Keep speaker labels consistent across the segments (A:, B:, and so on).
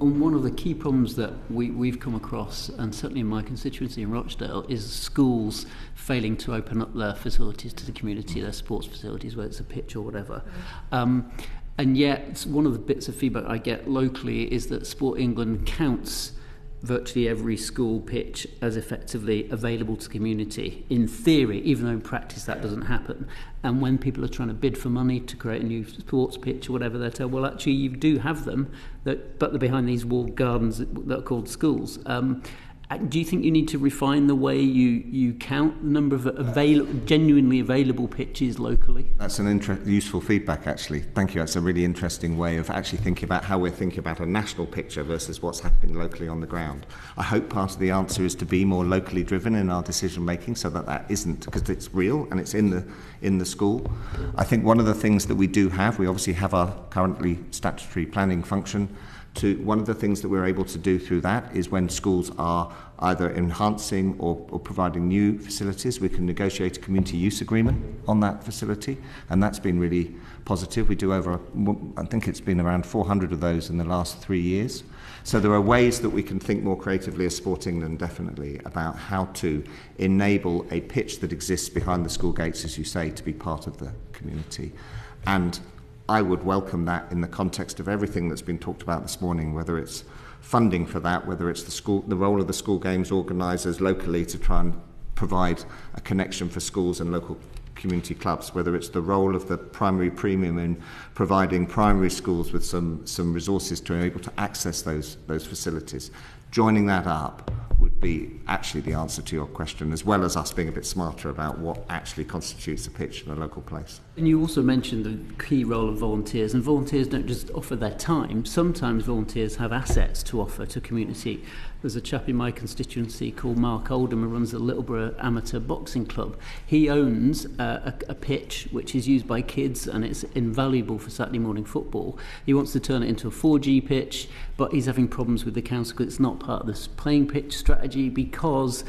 A: And one of the key problems that we've come across, and certainly in my constituency in Rochdale, is schools failing to open up their facilities to the community, their sports facilities, whether it's a pitch or whatever. And yet, one of the bits of feedback I get locally is that Sport England counts virtually every school pitch as effectively available to the community in theory, even though in practice that doesn't happen. And when people are trying to bid for money to create a new sports pitch or whatever, they're told, well, actually you do have them, but they're behind these walled gardens that are called schools. Do you think you need to refine the way you count the number of genuinely available pitches locally?
B: That's an useful feedback, actually. Thank you. That's a really interesting way of actually thinking about how we're thinking about a national picture versus what's happening locally on the ground. I hope part of the answer is to be more locally driven in our decision making, so that isn't, because it's real and it's in the school. I think one of the things that we do have, we obviously have our currently statutory planning function. One of the things that we're able to do through that is when schools are either enhancing or providing new facilities, we can negotiate a community use agreement on that facility, and that's been really positive. We do I think it's been around 400 of those in the last 3 years. So there are ways that we can think more creatively as Sport England, definitely, about how to enable a pitch that exists behind the school gates, as you say, to be part of the community. And I would welcome that in the context of everything that's been talked about this morning, whether it's funding for that, whether it's the role of the school games organisers locally to try and provide a connection for schools and local community clubs, whether it's the role of the primary premium in providing primary schools with some resources to be able to access those facilities. Joining that up would be actually the answer to your question, as well as us being a bit smarter about what actually constitutes a pitch in a local place.
A: And you also mentioned the key role of volunteers, and volunteers don't just offer their time. Sometimes volunteers have assets to offer to community. There's a chap in my constituency called Mark Oldham who runs the Littleborough Amateur Boxing Club. He owns a pitch which is used by kids and it's invaluable for Saturday morning football. He wants to turn it into a 4G pitch, but he's having problems with the council because it's not part of this playing pitch strategy because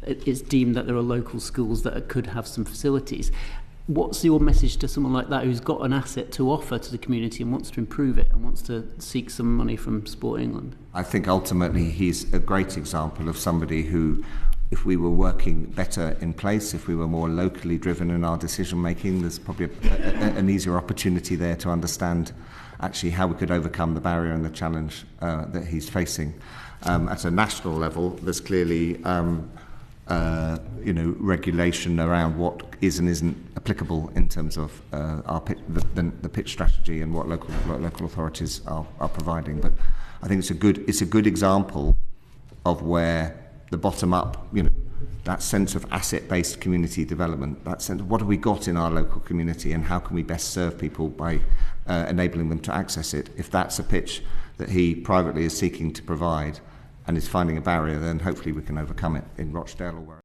A: it's deemed that there are local schools that could have some facilities. What's your message to someone like that who's got an asset to offer to the community and wants to improve it and wants to seek some money from Sport England?
B: I think ultimately he's a great example of somebody who, if we were working better in place, if we were more locally driven in our decision making, there's probably an easier opportunity there to understand actually how we could overcome the barrier and the challenge that he's facing. At a national level, there's clearly regulation around what is and isn't applicable in terms of the pitch strategy and what local authorities are providing. But I think it's a good example of where the bottom up, that sense of asset-based community development, that sense of what have we got in our local community and how can we best serve people by enabling them to access it. If that's a pitch that he privately is seeking to provide and is finding a barrier, then hopefully we can overcome it in Rochdale or wherever.